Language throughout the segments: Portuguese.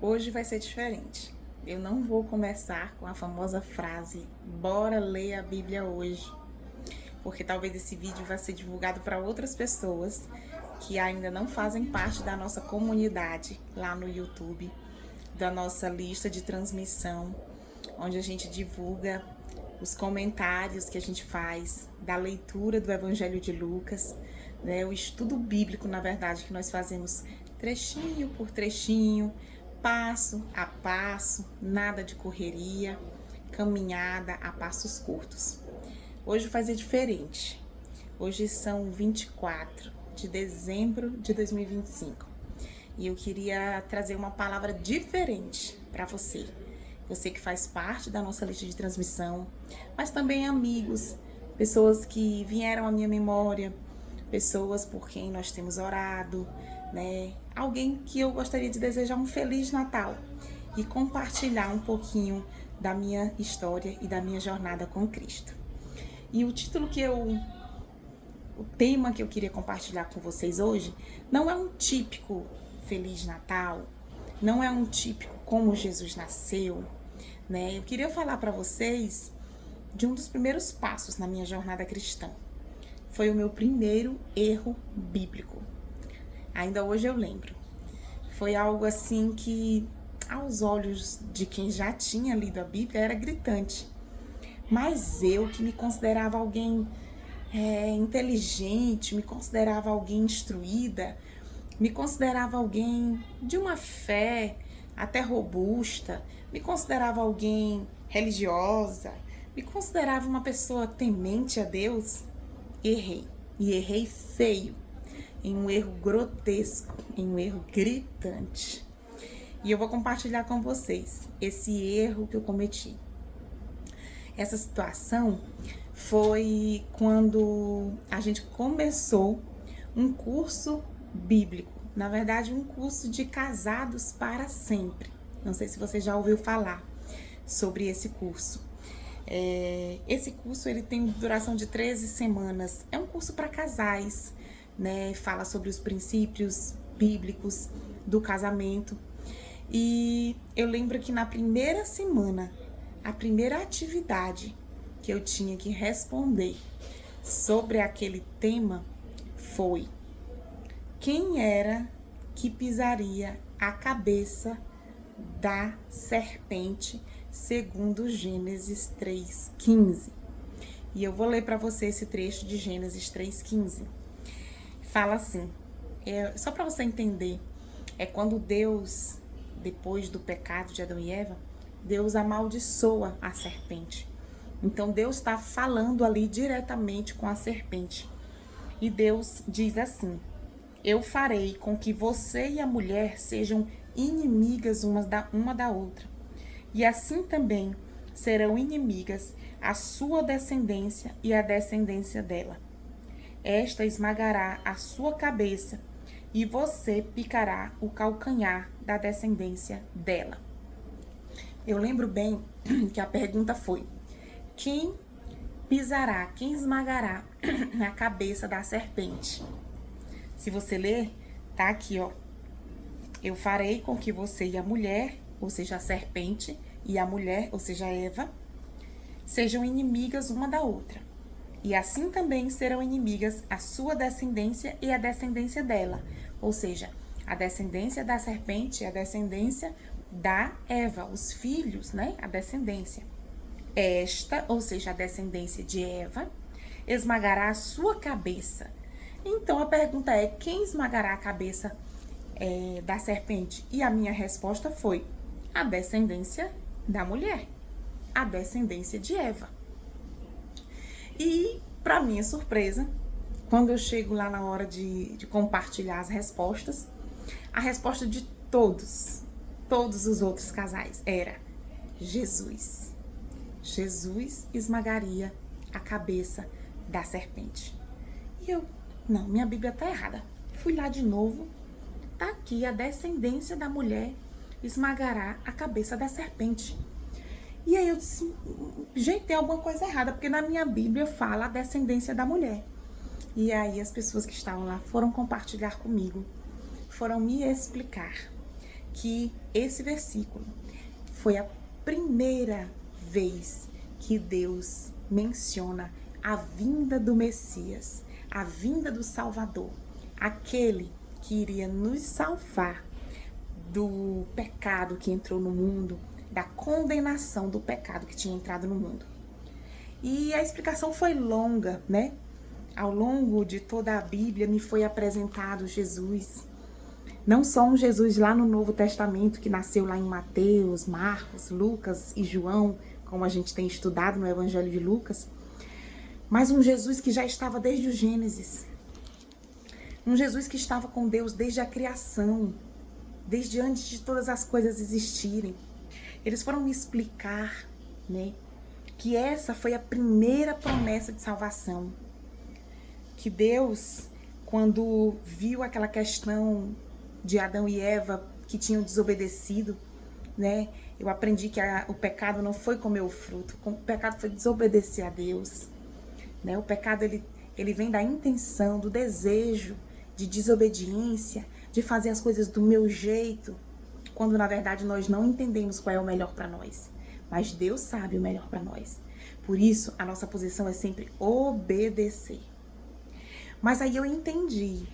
Hoje vai ser diferente. Eu não vou começar com a famosa frase "Bora ler a Bíblia hoje", porque talvez esse vídeo vá ser divulgado para outras pessoas que ainda não fazem parte da nossa comunidade lá no YouTube, da nossa lista de transmissão, onde a gente divulga os comentários que a gente faz da leitura do Evangelho de Lucas, né? O estudo bíblico, na verdade, que nós fazemos trechinho por trechinho, passo a passo, nada de correria, caminhada a passos curtos. Hoje vai ser diferente. Hoje são 24 de dezembro de 2025 e eu queria trazer uma palavra diferente para você. Você que faz parte da nossa lista de transmissão, mas também amigos, pessoas que vieram à minha memória, pessoas por quem nós temos orado, né? Alguém que eu gostaria de desejar um Feliz Natal e compartilhar um pouquinho da minha história e da minha jornada com Cristo. E o tema que eu queria compartilhar com vocês hoje não é um típico Feliz Natal, não é um típico como Jesus nasceu, né? Eu queria falar para vocês de um dos primeiros passos na minha jornada cristã. Foi o meu primeiro erro bíblico. Ainda hoje eu lembro. Foi algo assim que, aos olhos de quem já tinha lido a Bíblia, era gritante. Mas eu, que me considerava alguém inteligente, me considerava alguém instruída, me considerava alguém de uma fé até robusta, me considerava alguém religiosa, me considerava uma pessoa temente a Deus, errei. E errei feio, em um erro grotesco, em um erro gritante. E eu vou compartilhar com vocês esse erro que eu cometi. Essa situação foi quando a gente começou um curso bíblico, na verdade um curso de casados para sempre. Não sei se você já ouviu falar sobre esse curso. Esse curso ele tem duração de 13 semanas, é um curso para casais, né? Fala sobre os princípios bíblicos do casamento. E eu lembro que na primeira semana, a primeira atividade que eu tinha que responder sobre aquele tema foi: quem era que pisaria a cabeça da serpente segundo Gênesis 3:15? E eu vou ler para você esse trecho de Gênesis 3:15. Fala assim, só para você entender, é quando Deus, depois do pecado de Adão e Eva, Deus amaldiçoa a serpente. Então Deus está falando ali diretamente com a serpente. E Deus diz assim: eu farei com que você e a mulher sejam inimigas uma da outra. E assim também serão inimigas a sua descendência e a descendência dela. Esta esmagará a sua cabeça e você picará o calcanhar da descendência dela. Eu lembro bem que a pergunta foi: quem pisará, quem esmagará a cabeça da serpente? Se você ler, tá aqui, ó. Eu farei com que você e a mulher, ou seja, a serpente, e a mulher, ou seja, Eva, sejam inimigas uma da outra. E assim também serão inimigas a sua descendência e a descendência dela. Ou seja, a descendência da serpente e a descendência da Eva, os filhos, né? A descendência. Esta, ou seja, a descendência de Eva, esmagará a sua cabeça. Então a pergunta é: quem esmagará a cabeça da serpente? E a minha resposta foi: a descendência da mulher, a descendência de Eva. E, para minha surpresa, quando eu chego lá na hora de compartilhar as respostas, a resposta de todos os outros casais era: Jesus. Jesus esmagaria a cabeça da serpente. E eu, não, minha Bíblia tá errada. Fui lá de novo, tá aqui: a descendência da mulher esmagará a cabeça da serpente. E aí eu disse: gente, tem alguma coisa errada, porque na minha Bíblia fala a descendência da mulher. E aí as pessoas que estavam lá foram compartilhar comigo, foram me explicar que esse versículo foi a primeira vez que Deus menciona a vinda do Messias, a vinda do Salvador, aquele que iria nos salvar do pecado que entrou no mundo, da condenação do pecado que tinha entrado no mundo. E a explicação foi longa, né? Ao longo de toda a Bíblia me foi apresentado Jesus. Não só um Jesus lá no Novo Testamento, que nasceu lá em Mateus, Marcos, Lucas e João, como a gente tem estudado no Evangelho de Lucas, mas um Jesus que já estava desde o Gênesis. Um Jesus que estava com Deus desde a criação, desde antes de todas as coisas existirem. Eles foram me explicar, né, que essa foi a primeira promessa de salvação. Que Deus, quando viu aquela questão de Adão e Eva que tinham desobedecido, né? Eu aprendi que o pecado não foi comer o fruto, o pecado foi desobedecer a Deus, né? O pecado ele vem da intenção, do desejo de desobediência, de fazer as coisas do meu jeito, quando na verdade nós não entendemos qual é o melhor para nós. Mas Deus sabe o melhor para nós. Por isso, a nossa posição é sempre obedecer. Mas aí eu entendi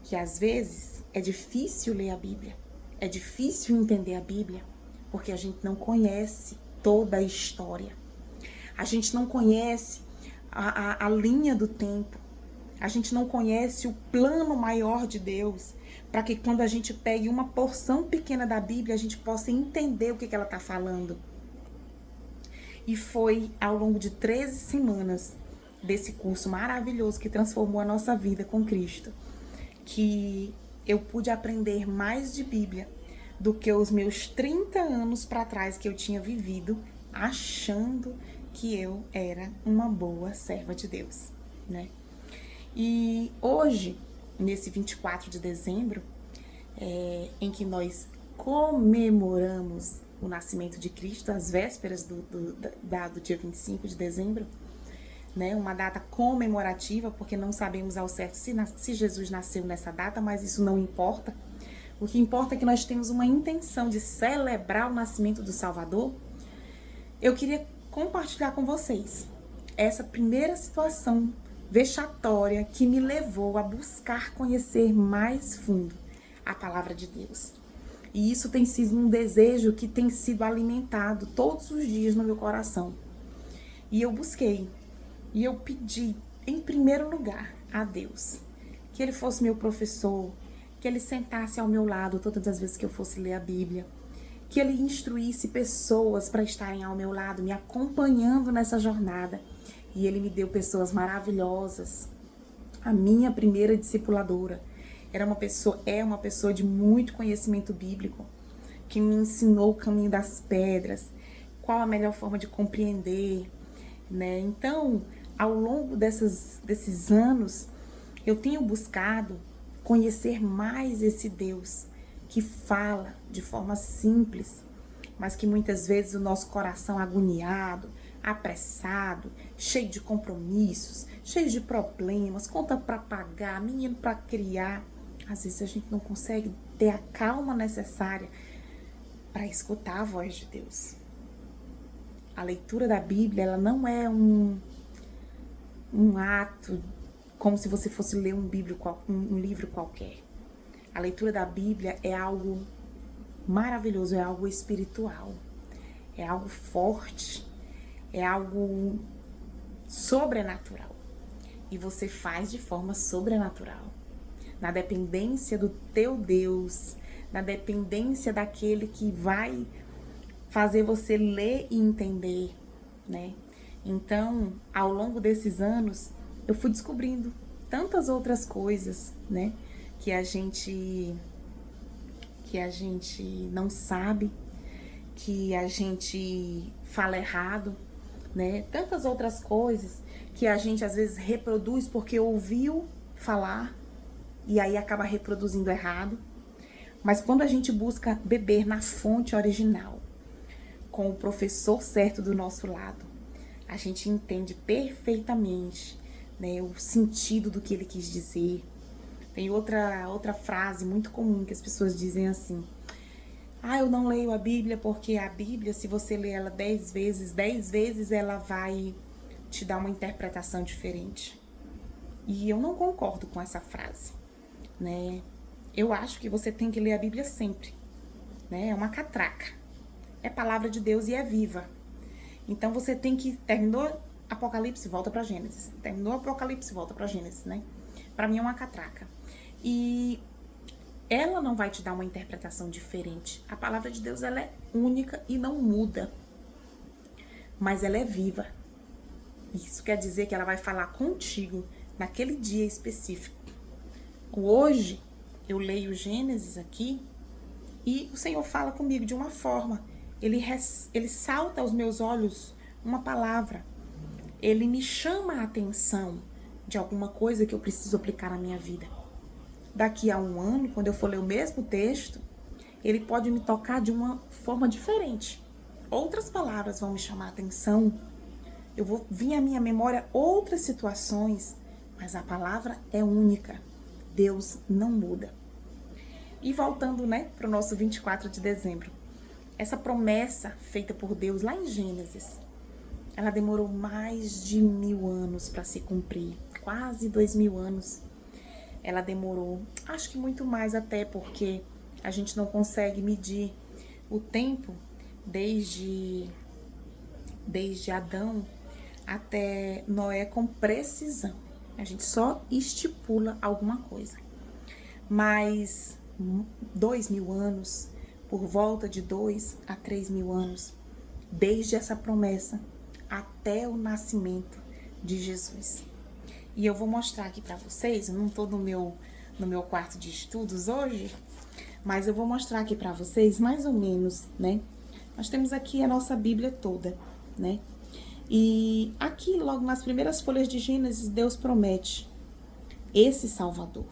que às vezes é difícil ler a Bíblia, é difícil entender a Bíblia, porque a gente não conhece toda a história. A gente não conhece a linha do tempo. A gente não conhece o plano maior de Deus, para que quando a gente pegue uma porção pequena da Bíblia, a gente possa entender o que ela está falando. E foi ao longo de 13 semanas desse curso maravilhoso que transformou a nossa vida com Cristo, que eu pude aprender mais de Bíblia do que os meus 30 anos para trás que eu tinha vivido achando que eu era uma boa serva de Deus, né? E hoje, nesse 24 de dezembro, em que nós comemoramos o nascimento de Cristo, às vésperas do dia 25 de dezembro, né, uma data comemorativa, porque não sabemos ao certo se Jesus nasceu nessa data, mas isso não importa. O que importa é que nós temos uma intenção de celebrar o nascimento do Salvador. Eu queria compartilhar com vocês essa primeira situação vexatória que me levou a buscar conhecer mais fundo a palavra de Deus. E isso tem sido um desejo que tem sido alimentado todos os dias no meu coração. E eu busquei. E eu pedi, em primeiro lugar, a Deus, que Ele fosse meu professor, que Ele sentasse ao meu lado todas as vezes que eu fosse ler a Bíblia, que Ele instruísse pessoas para estarem ao meu lado, me acompanhando nessa jornada. E Ele me deu pessoas maravilhosas. A minha primeira discipuladora é uma pessoa de muito conhecimento bíblico, que me ensinou o caminho das pedras, qual a melhor forma de compreender, né? Então, ao longo desses anos, eu tenho buscado conhecer mais esse Deus que fala de forma simples, mas que muitas vezes o nosso coração agoniado, apressado, cheio de compromissos, cheio de problemas, conta para pagar, menino para criar, às vezes a gente não consegue ter a calma necessária para escutar a voz de Deus. A leitura da Bíblia, ela não é um ato como se você fosse ler um livro qualquer. A leitura da Bíblia é algo maravilhoso, é algo espiritual, é algo forte, é algo sobrenatural. E você faz de forma sobrenatural, na dependência do teu Deus, na dependência daquele que vai fazer você ler e entender, né? Então, ao longo desses anos, eu fui descobrindo tantas outras coisas, né? Que a gente não sabe, que a gente fala errado, né? Tantas outras coisas que a gente às vezes reproduz porque ouviu falar e aí acaba reproduzindo errado. Mas quando a gente busca beber na fonte original, com o professor certo do nosso lado, a gente entende perfeitamente, né, o sentido do que ele quis dizer. Tem outra frase muito comum que as pessoas dizem assim: Ah, eu não leio a Bíblia porque a Bíblia, se você ler ela 10 vezes ela vai te dar uma interpretação diferente. E eu não concordo com essa frase, né? Eu acho que você tem que ler a Bíblia sempre, né? É uma catraca. É palavra de Deus e é viva. Então você tem que... Terminou Apocalipse, volta para Gênesis. Terminou Apocalipse, volta para Gênesis, né? Para mim é uma catraca. E ela não vai te dar uma interpretação diferente. A palavra de Deus, ela é única e não muda. Mas ela é viva. Isso quer dizer que ela vai falar contigo naquele dia específico. Hoje, eu leio Gênesis aqui e o Senhor fala comigo de uma forma. Ele salta aos meus olhos uma palavra. Ele me chama a atenção de alguma coisa que eu preciso aplicar na minha vida. Daqui a um ano, quando eu for ler o mesmo texto, ele pode me tocar de uma forma diferente. Outras palavras vão me chamar a atenção. Eu vou vir à minha memória outras situações, mas a palavra é única. Deus não muda. E voltando, né, para o nosso 24 de dezembro. Essa promessa feita por Deus lá em Gênesis, ela demorou mais de 1000 anos para se cumprir. Quase 2000 anos. Ela demorou, acho que muito mais até, porque a gente não consegue medir o tempo desde Adão até Noé com precisão. A gente só estipula alguma coisa. Mas 2000 anos, por volta de 2 a 3000 anos, desde essa promessa até o nascimento de Jesus. E eu vou mostrar aqui para vocês, eu não tô no meu quarto de estudos hoje, mas eu vou mostrar aqui para vocês mais ou menos, né? Nós temos aqui a nossa Bíblia toda, né? E aqui, logo nas primeiras folhas de Gênesis, Deus promete esse Salvador.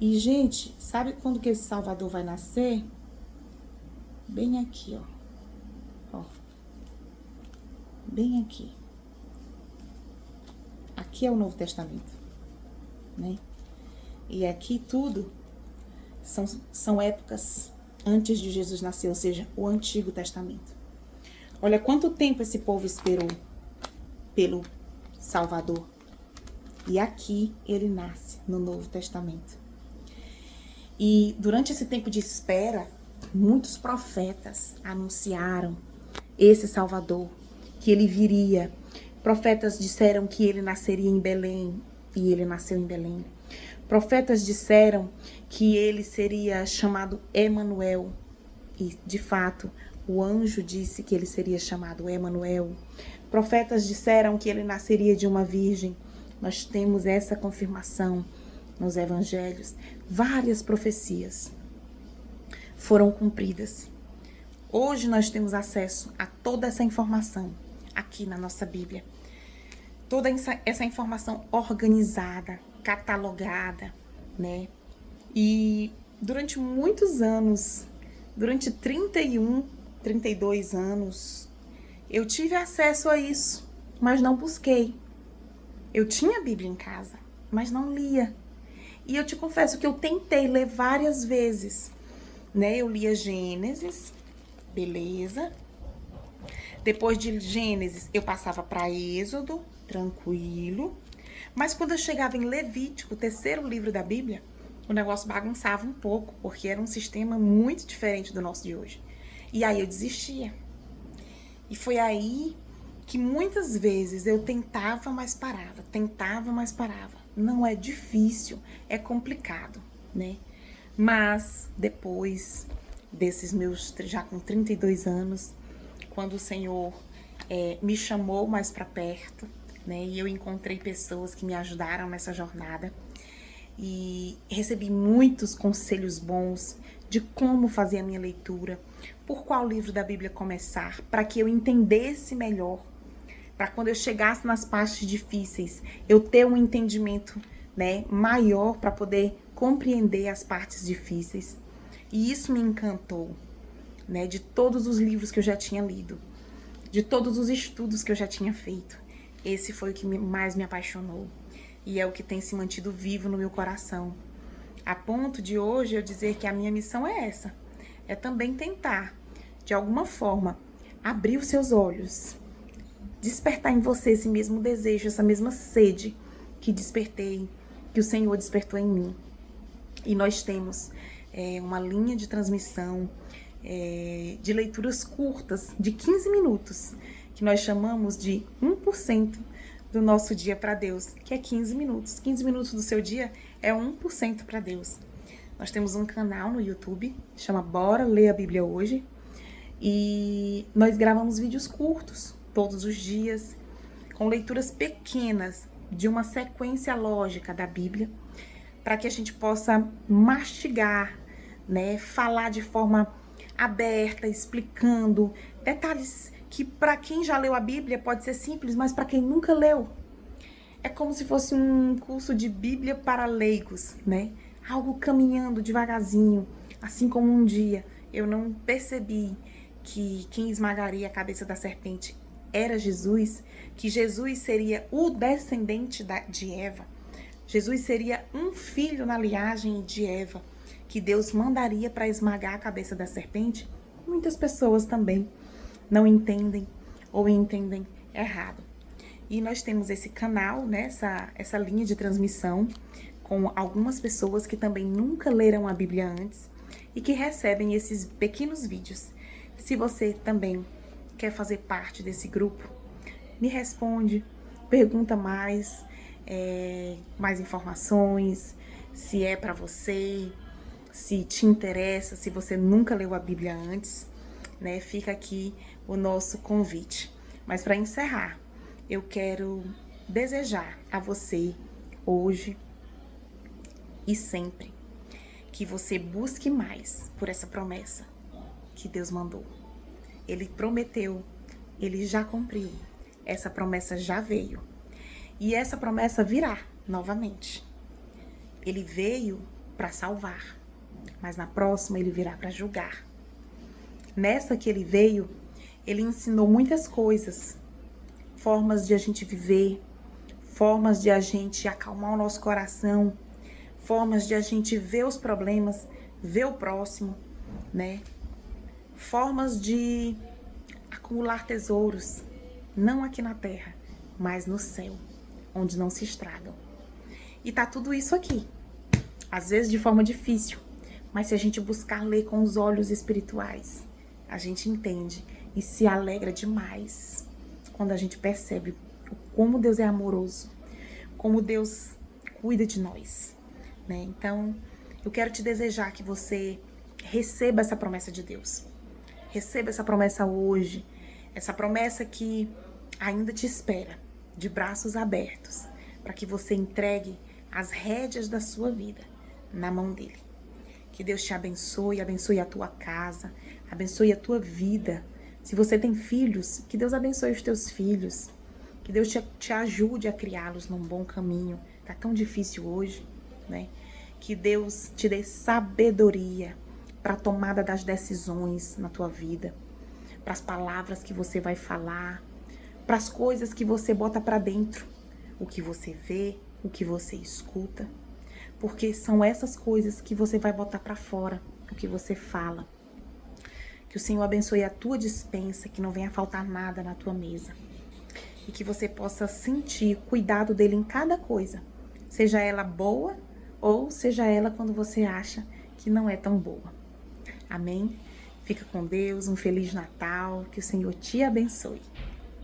E, gente, sabe quando que esse Salvador vai nascer? Bem aqui, ó. Bem aqui. Aqui é o Novo Testamento, né? E aqui tudo são épocas antes de Jesus nascer, ou seja, o Antigo Testamento. Olha quanto tempo esse povo esperou pelo Salvador. E aqui ele nasce no Novo Testamento. E durante esse tempo de espera, muitos profetas anunciaram esse Salvador, que ele viria. Profetas disseram que ele nasceria em Belém, e ele nasceu em Belém. Profetas disseram que ele seria chamado Emanuel, e de fato, o anjo disse que ele seria chamado Emanuel. Profetas disseram que ele nasceria de uma virgem. Nós temos essa confirmação nos evangelhos. Várias profecias foram cumpridas. Hoje nós temos acesso a toda essa informação aqui na nossa Bíblia. Toda essa informação organizada, catalogada, né? E durante muitos anos, durante 32 anos, eu tive acesso a isso, mas não busquei. Eu tinha a Bíblia em casa, mas não lia. E eu te confesso que eu tentei ler várias vezes, né? Eu lia Gênesis, beleza. Depois de Gênesis, eu passava para Êxodo, tranquilo. Mas quando eu chegava em Levítico, o terceiro livro da Bíblia, o negócio bagunçava um pouco, porque era um sistema muito diferente do nosso de hoje. E aí eu desistia. E foi aí que muitas vezes eu tentava, mas parava. Não é difícil, é complicado, né? Mas depois desses meus, já com 32 anos, quando o Senhor me chamou mais para perto, né? E eu encontrei pessoas que me ajudaram nessa jornada. E recebi muitos conselhos bons de como fazer a minha leitura, por qual livro da Bíblia começar, para que eu entendesse melhor, para quando eu chegasse nas partes difíceis, eu ter um entendimento, né, maior para poder compreender as partes difíceis. E isso me encantou, né, de todos os livros que eu já tinha lido, de todos os estudos que eu já tinha feito. Esse foi o que mais me apaixonou. E é o que tem se mantido vivo no meu coração. A ponto de hoje eu dizer que a minha missão é essa. é também tentar, de alguma forma, abrir os seus olhos, despertar em você esse mesmo desejo, essa mesma sede que despertei, que o Senhor despertou em mim. E nós temos uma linha de transmissão de leituras curtas, de 15 minutos, que nós chamamos de 1% do nosso dia para Deus, que é 15 minutos. 15 minutos do seu dia é 1% para Deus. Nós temos um canal no YouTube, chama Bora Ler a Bíblia Hoje, e nós gravamos vídeos curtos todos os dias, com leituras pequenas de uma sequência lógica da Bíblia, para que a gente possa mastigar, né, falar de forma aberta, explicando detalhes que para quem já leu a Bíblia pode ser simples, mas para quem nunca leu, é como se fosse um curso de Bíblia para leigos, né? Algo caminhando devagarzinho, assim como um dia eu não percebi que quem esmagaria a cabeça da serpente era Jesus, que Jesus seria o descendente de Eva, Jesus seria um filho na linhagem de Eva, que Deus mandaria para esmagar a cabeça da serpente. Muitas pessoas também não entendem ou entendem errado. E nós temos esse canal, né, essa linha de transmissão, com algumas pessoas que também nunca leram a Bíblia antes e que recebem esses pequenos vídeos. Se você também quer fazer parte desse grupo, me responde, pergunta mais informações, se é para você, se te interessa, se você nunca leu a Bíblia antes, né? Fica aqui o nosso convite. Mas para encerrar, eu quero desejar a você hoje e sempre que você busque mais por essa promessa que Deus mandou. Ele prometeu, ele já cumpriu, essa promessa já veio e essa promessa virá novamente. Ele veio para salvar, mas na próxima ele virá para julgar. Nessa que ele veio, ele ensinou muitas coisas, formas de a gente viver, formas de a gente acalmar o nosso coração, formas de a gente ver os problemas, ver o próximo, né? Formas de acumular tesouros, não aqui na terra, mas no céu, onde não se estragam. E tá tudo isso aqui, às vezes de forma difícil, mas se a gente buscar ler com os olhos espirituais, a gente entende e se alegra demais quando a gente percebe como Deus é amoroso, como Deus cuida de nós, né? Então, eu quero te desejar que você receba essa promessa de Deus. Receba essa promessa hoje, essa promessa que ainda te espera, de braços abertos, para que você entregue as rédeas da sua vida na mão dele. Que Deus te abençoe, abençoe a tua casa, abençoe a tua vida. Se você tem filhos, que Deus abençoe os teus filhos. Que Deus te ajude a criá-los num bom caminho. Tá tão difícil hoje, né? Que Deus te dê sabedoria para a tomada das decisões na tua vida, para as palavras que você vai falar, para as coisas que você bota para dentro, o que você vê, o que você escuta, porque são essas coisas que você vai botar para fora, o que você fala. Que o Senhor abençoe a tua despensa, que não venha faltar nada na tua mesa. E que você possa sentir o cuidado dele em cada coisa, seja ela boa ou seja ela quando você acha que não é tão boa. Amém? Fica com Deus, um Feliz Natal, que o Senhor te abençoe.